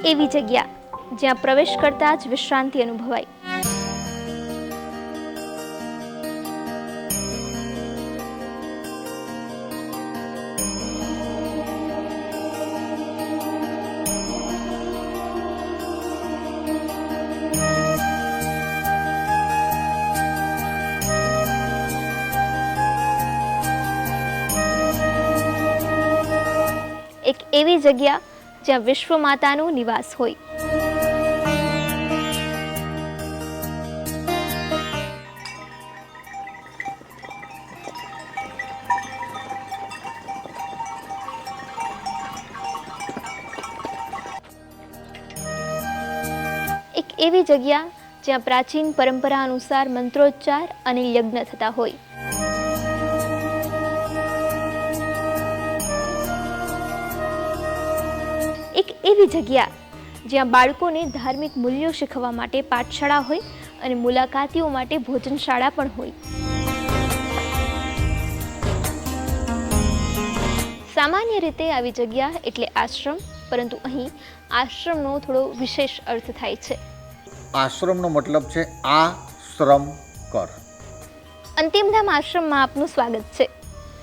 એવી જગ્યા જ્યાં પ્રવેશ કરતા જ વિશ્રાંતિ અનુભવાય. એક એવી જગ્યા જ્યાં વિશ્વ માતાનો નિવાસ હોય. એક એવી જગ્યા જ્યાં પ્રાચીન પરંપરા અનુસાર મંત્રોચ્ચાર અને યજ્ઞ થતા હોય. એક એવી જગ્યા જ્યાં બાળકોને ધાર્મિક મૂલ્યો શીખવવા માટે પાઠશાળા હોય અને મુલાકાતીઓ માટે ભોજનશાળા પણ હોય. સામાન્ય રીતે આવી જગ્યા એટલે આશ્રમ, પરંતુ અહીં આશ્રમનો થોડો વિશેષ અર્થ થાય છે. આશ્રમનો મતલબ છે આ શ્રમ કર. અંતિમધામ આશ્રમમાં આપનું સ્વાગત છે.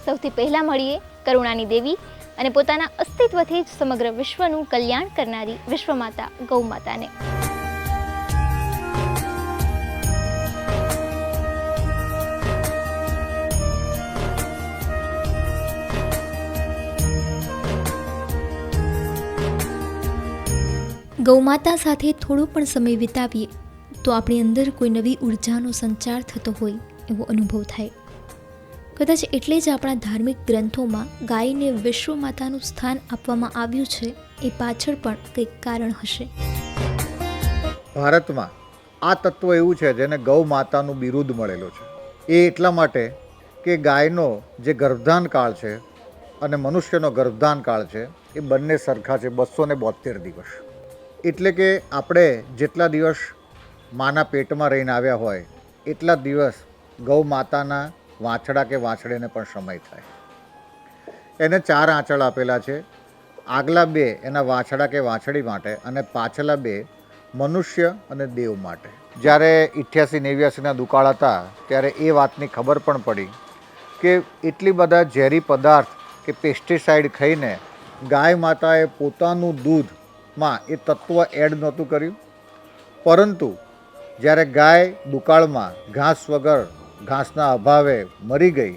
સૌથી પહેલા મળીએ કરુણાની દેવી અને પોતાના અસ્તિત્વથી જ સમગ્ર વિશ્વનું કલ્યાણ કરનારી વિશ્વમાતા ગૌમાતાને. ગૌમાતા સાથે થોડો પણ સમય વિતાવીએ તો આપણી અંદર કોઈ નવી ઉર્જાનો સંચાર થતો હોય એવો અનુભવ થાય. કદાચ એટલે જ આપણા ધાર્મિક ગ્રંથોમાં ગાયને વિશ્વ માતાનું સ્થાન આપવામાં આવ્યું છે. એ પાછળ પણ કંઈક કારણ હશે. ભારતમાં આ તત્વ એવું છે જેને ગૌ માતાનું બિરુદ મળેલું છે. એ એટલા માટે કે ગાયનો જે ગર્ભધાન કાળ છે અને મનુષ્યનો ગર્ભધાન કાળ છે એ બંને સરખા છે, 272 દિવસ. એટલે કે આપણે જેટલા દિવસ માના પેટમાં રહીને આવ્યા હોય એટલા દિવસ ગૌ માતાના વાછડા કે વાછડીને પણ સમય થાય. એને 4 આંચળ આપેલા છે. આગલા 2 એના વાછડા કે વાછડી માટે અને પાછલા 2 મનુષ્ય અને દેવ માટે. જ્યારે 88-89ના દુકાળ હતા ત્યારે એ વાતની ખબર પણ પડી કે એટલી બધા ઝેરી પદાર્થ કે પેસ્ટિસાઇડ ખાઈને ગાય માતાએ પોતાનું દૂધમાં એ તત્વ એડ નહોતું કર્યું. પરંતુ જ્યારે ગાય દુકાળમાં ઘાસ વગર, ઘાસના અભાવે મરી ગઈ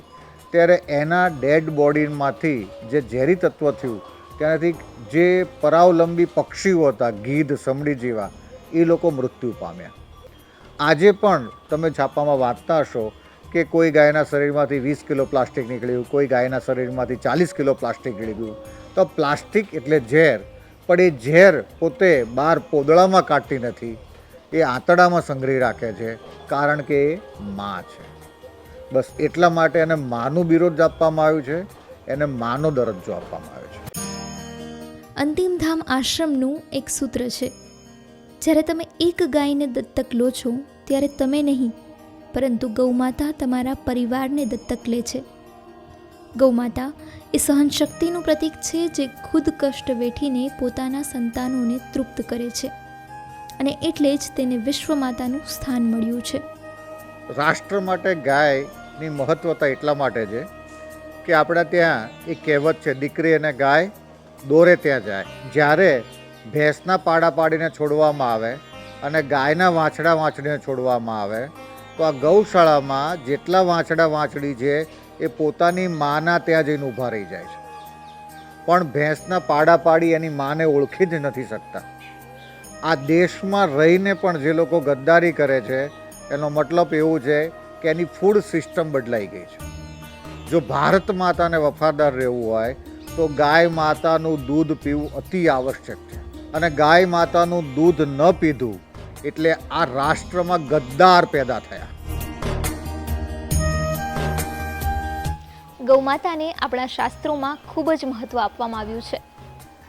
ત્યારે એના ડેડ બોડીમાંથી જે ઝેરી તત્વ થયું તેનાથી જે પરાવલંબી પક્ષીઓ હતા, ગીધ, સમડી જેવા, એ લોકો મૃત્યુ પામ્યા. આજે પણ તમે છાપામાં વાંચતા હશો કે કોઈ ગાયના શરીરમાંથી 20 કિલો પ્લાસ્ટિક નીકળ્યું, કોઈ ગાયના શરીરમાંથી 40 કિલો પ્લાસ્ટિક નીકળ્યું. તો પ્લાસ્ટિક એટલે ઝેર, પણ એ ઝેર પોતે બહાર પોદળામાં કાઢતી નથી, એ આંતરડામાં સંગ્રહી રાખે છે, કારણ કે એ માં છે. બસ એટલા માટે એને માનું બિરુદ આપવામાં આવ્યું છે, એને માનો દરજ્જો આપવામાં આવ્યો છે. અંતિમધામ આશ્રમનું એક સૂત્ર છે, જ્યારે તમે એક ગાયને દત્તક લો છો ત્યારે તમે નહીં, પરંતુ ગૌમાતા તમારા પરિવારને દત્તક લે છે. ગૌમાતા એ સહનશક્તિનું પ્રતીક છે, જે ખુદ કષ્ટ વેઠીને પોતાના સંતાનોને તૃપ્ત કરે છે, અને એટલે જ તેને વિશ્વ માતાનું સ્થાન મળ્યું છે. રાષ્ટ્ર માટે ગાયની મહત્વતા એટલા માટે છે કે આપણા ત્યાં એક કહેવત છે, દીકરી અને ગાય દોરે ત્યાં જાય. જ્યારે ભેંસના પાડા પાડીને છોડવામાં આવે અને ગાયના વાછડા વાછડીને છોડવામાં આવે તો આ ગૌશાળામાં જેટલા વાછડા વાછડી છે એ પોતાની માના ત્યાં જઈને ઊભા રહી જાય છે, પણ ભેંસના પાડા પાડી એની માને ઓળખી જ નથી શકતા. આ દેશમાં રહીને પણ જે લોકો ગદ્દારી કરે છે એનો મતલબ એવું છે કે એની ફૂડ સિસ્ટમ બદલાઈ ગઈ છે. જો ભારત માતાને વફાદાર રહેવું હોય તો ગાય માતાનું દૂધ પીવું અતિ આવશ્યક છે. અને ગાય માતાનું દૂધ ન પીધું એટલે આ રાષ્ટ્રમાં ગદ્દાર પેદા થયા. ગૌમાતાને આપણા શાસ્ત્રોમાં ખૂબ જ મહત્વ આપવામાં આવ્યું છે,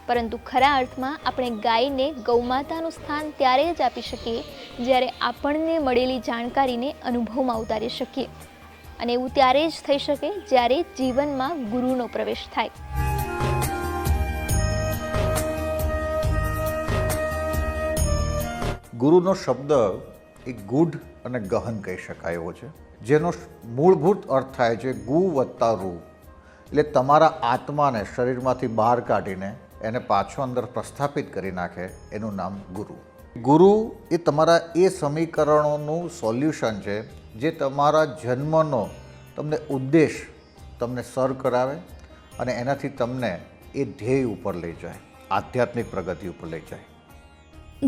પરંતુ ખરા અર્થમાં આપણે ગાયને ગૌમાતાનું સ્થાન ત્યારે જ આપી શકીએ જ્યારે આપણને મળેલી જાણકારીને અનુભવમાં ઉતારી શકીએ, અને એવું ત્યારે જ થઈ શકે જ્યારે જીવનમાં ગુરુનો પ્રવેશ થાય. ગુરુનો શબ્દ એ ગૂઢ અને ગહન કહી શકાય એવો છે, જેનો મૂળભૂત અર્થ થાય છે ગુ વત્તા રૂ, એટલે તમારા આત્માને શરીરમાંથી બહાર કાઢીને એને પાછો અંદર પ્રસ્થાપિત કરી નાખે એનું નામ ગુરુ. ગુરુ એ તમારા એ સમીકરણોનું સોલ્યુશન છે જે તમારા જન્મનો તમને ઉદ્દેશ તમને સર કરાવે અને એનાથી તમને એ ધ્યેય ઉપર લઈ જાય, આધ્યાત્મિક પ્રગતિ ઉપર લઈ જાય.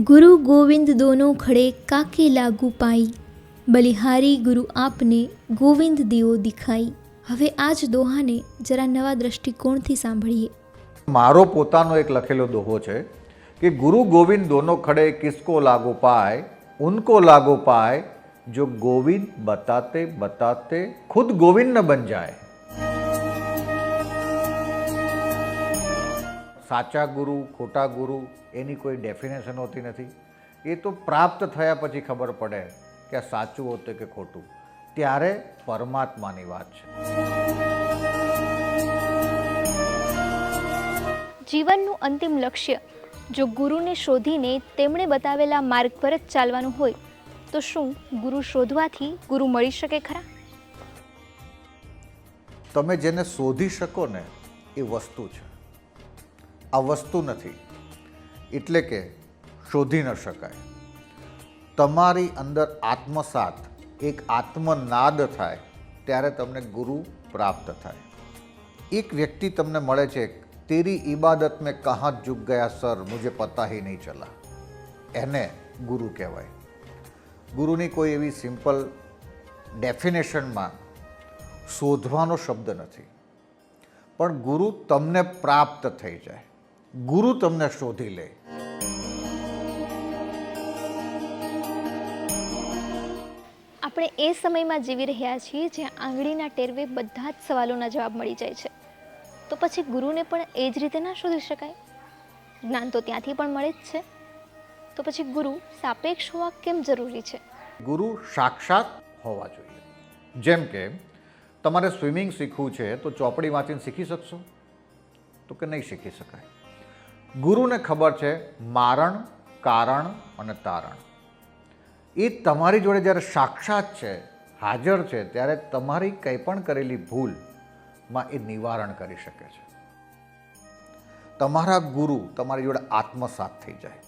ગુરુ ગોવિંદ દોનો ખડે કાકે લાગુ પાઈ, બલિહારી ગુરુ આપને ગોવિંદ દિયો દિખાઈ. હવે આ જ દોહાને જરા નવા દ્રષ્ટિકોણથી સાંભળીએ. મારો પોતાનો એક લખેલો દોહો છે કે ગુરુ ગોવિંદ દોનો ખડે કિસકો લાગો પાય, ઉनको લાગો પાય, જો ગોવિંદ બતાતે બતાતે ખુદ ગોવિંદ ન બન જાય. સાચા ગુરુ ખોટા ગુરુ એની કોઈ ડેફિનેશન હોતી નથી. એ તો પ્રાપ્ત થયા પછી ખબર પડે કે આ સાચું હોતું કે ખોટું, ત્યારે પરમાત્માની વાત છે. જીવનનું અંતિમ લક્ષ્ય જો ગુરુને શોધીને તેમણે બતાવેલા માર્ગ પર જ ચાલવાનું હોય તો શું ગુરુ શોધવાથી ગુરુ મળી શકે ખરા? તમે જેને શોધી શકો ને એ વસ્તુ છે, આ વસ્તુ નથી, એટલે કે શોધી ન શકાય. તમારી અંદર આત્મસાત એક આત્મનાદ થાય ત્યારે તમને ગુરુ પ્રાપ્ત થાય. એક વ્યક્તિ તમને મળે છે, તેરી ઇબાદત મેં કહાં ઝુક ગયા સર, મુझे પતા હી નહીં ચલા, એને ગુરુ કહેવાય. ગુરુની કોઈ એવી સિમ્પલ ડેફિનેશનમાં શોધવાનો શબ્દ નથી, પણ ગુરુ તમને પ્રાપ્ત થઈ જાય, ગુરુ તમને શોધી લે. આપણે એ સમયમાં જીવી રહ્યા છીએ જ્યાં આંગળીના ટેરવે બધા જ સવાલોના જવાબ મળી જાય છે. તો પછી ગુરુને પણ એ જ રીતે ના શોધી શકાય? જ્ઞાન તો ત્યાંથી પણ મળે જ છે. તો પછી ગુરુ સાપેક્ષ હોવા કેમ જરૂરી છે? ગુરુ સાક્ષાત હોવા જોઈએ. જેમ કે તમારે સ્વિમિંગ શીખવું છે તો ચોપડી વાંચીને શીખી શકશો? તો કે નહીં શીખી શકાય. ગુરુને ખબર છે મારણ, કારણ અને તારણ. એ તમારી જોડે જ્યારે સાક્ષાત છે, હાજર છે, ત્યારે તમારી કંઈ પણ કરેલી ભૂલમાં એ નિવારણ કરી શકે છે. તમારા ગુરુ તમારી જોડે આત્મસાત થઈ જાય.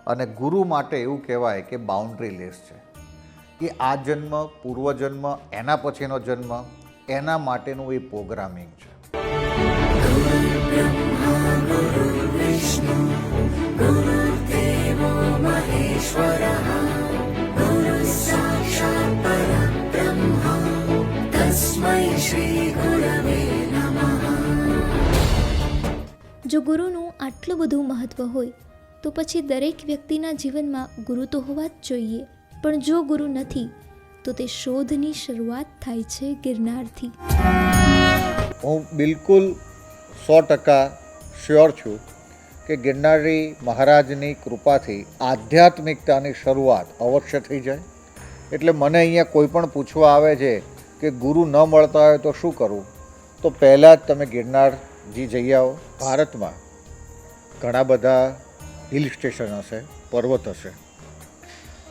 અને ગુરુ માટે એવું કહેવાય કે બાઉન્ડ્રી લેસ છે. એ આ જન્મ, પૂર્વજન્મ, એના પછીનો જન્મ, એના માટેનું એ પ્રોગ્રામિંગ છે. જો ગુરુનું આટલું બધું મહત્વ હોય તો પછી દરેક વ્યક્તિના જીવનમાં ગુરુ તો હોવા જ જોઈએ. પણ જો ગુરુ નથી તો તે શોધની શરૂઆત થાય છે ગિરનારથી. હું બિલકુલ 100% શ્યોર છું કે ગિરનારી મહારાજની કૃપાથી આધ્યાત્મિકતાની શરૂઆત અવશ્ય થઈ જાય. એટલે મને અહીંયા કોઈ પણ પૂછવા આવે છે કે ગુરુ ન મળતા હોય તો શું કરવું, તો પહેલાં જ તમે ગિરનારજી જઈ આવો. ભારતમાં ઘણા બધા હિલ સ્ટેશન હશે, પર્વત હશે,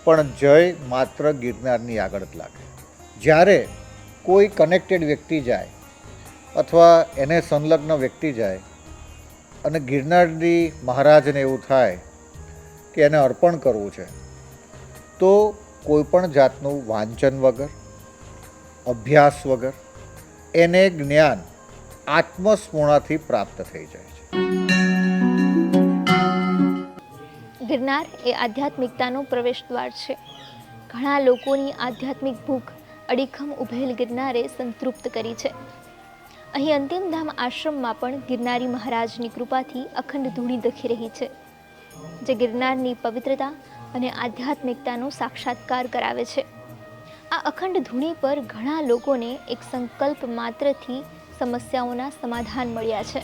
પણ જય માત્ર ગિરનારની આગળ જ લાગે. જ્યારે કોઈ કનેક્ટેડ વ્યક્તિ જાય અથવા એને સંલગ્ન વ્યક્તિ જાય અને ગિરનારની મહારાજને એવું થાય કે એને અર્પણ કરવું છે, તો કોઈ પણ જાતનું વાંચન વગર, અભ્યાસ વગર એને જ્ઞાન આત્મસ્ફૂર્ણાથી પ્રાપ્ત થઈ જાય છે. ગિરનાર એ આધ્યાત્મિકતાનો પ્રવેશ દ્વાર છે. ઘણા લોકોની આધ્યાત્મિક ભૂખ અડીખમ ઉભેલ ગિરનારે સંતૃપ્ત કરી છે. અહીં અંતિમધામ આશ્રમમાં પણ ગિરનારી મહારાજની કૃપાથી અખંડ ધૂણી દખી રહી છે, જે ગિરનારની પવિત્રતા અને આધ્યાત્મિકતાનો સાક્ષાત્કાર કરાવે છે. આ અખંડ ધૂણી પર ઘણા લોકોને એક સંકલ્પ માત્રથી સમસ્યાઓના સમાધાન મળ્યા છે.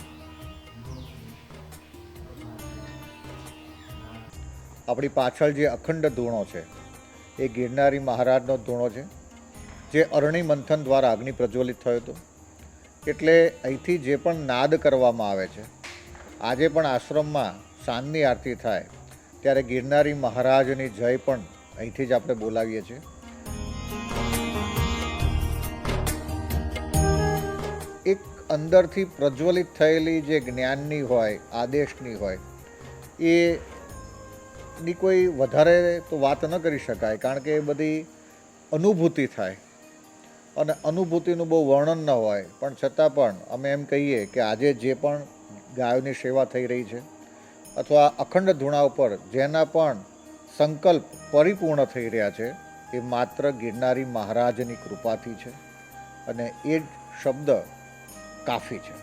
આપણી પાછળ જે અખંડ ધૂણો છે એ ગિરનારી મહારાજનો ધૂણો છે, જે અરણી મંથન દ્વારા અગ્નિ પ્રજ્વલિત થયો હતો. એટલે અહીંથી જે પણ નાદ કરવામાં આવે છે, આજે પણ આશ્રમમાં સાંજની આરતી થાય ત્યારે ગિરનારી મહારાજની જય પણ અહીંથી જ આપણે બોલાવીએ છીએ. એક અંદરથી પ્રજ્વલિત થયેલી જે જ્ઞાનની હોય, આદેશની હોય, એની કોઈ વધારે તો વાત ન કરી શકાય, કારણ કે એ બધી અનુભૂતિ થાય અને અનુભૂતિનું બહુ વર્ણન ન હોય. પણ છતાં પણ અમે એમ કહીએ કે આજે જે પણ ગાયોની સેવા થઈ રહી છે અથવા અખંડ ધૂણા ઉપર જેના પણ સંકલ્પ પરિપૂર્ણ થઈ રહ્યા છે, એ માત્ર ગિરનારી મહારાજની કૃપાથી છે અને એ જ શબ્દ કાફી છે.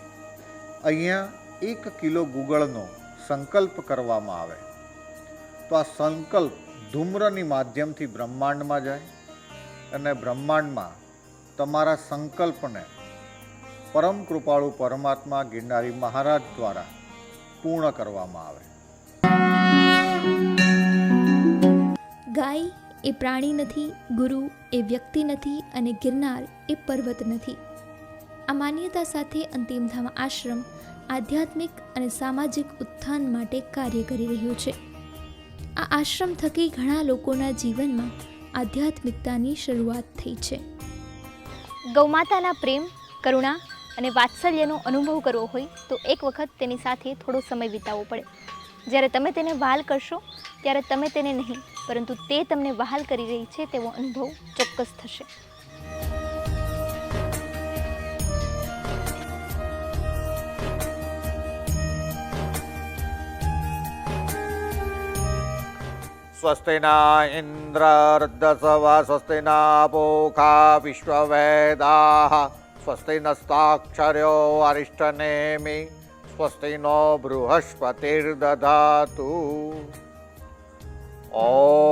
અહીંયા 1 કિલો ગુગળનો સંકલ્પ કરવામાં આવે તો આ સંકલ્પ ધૂમ્રની માધ્યમથી બ્રહ્માંડમાં જાય અને બ્રહ્માંડમાં તમારા સંકલ્પને પરમ કૃપાળુ પરમાત્મા ગિરનારી મહારાજ દ્વારા પૂર્ણ કરવામાં આવે. ગાય એ પ્રાણી નથી, ગુરુ એ વ્યક્તિ નથી અને ગિરનાર એ પર્વત નથી. આ માન્યતા સાથે અંતિમધામ આશ્રમ આધ્યાત્મિક અને સામાજિક ઉત્થાન માટે કાર્ય કરી રહ્યું છે. આ આશ્રમ થકી ઘણા લોકોના જીવનમાં આધ્યાત્મિકતાની શરૂઆત થઈ છે. ગૌમાતાના પ્રેમ, કરુણા અને વાત્સલ્યનો અનુભવ કરવો હોય તો એક વખત તેની સાથે થોડો સમય વિતાવવો પડે. જ્યારે તમે તેને વહાલ કરશો ત્યારે તમે તેને નહીં, પરંતુ તે તમને વહાલ કરી રહી છે તેવો અનુભવ ચોક્કસ થશે. સ્વસ્તિના ઇન્દ્ર વૃદ્ધસવા સ્વસ્તિના પૂષા વિશ્વવેદાઃ સ્વસ્તિ નસ્તાક્ષર્યો અરિષ્ટનેમિ સ્વસ્તિ નો બૃહસ્પતિર્દધાતુ. ઓમ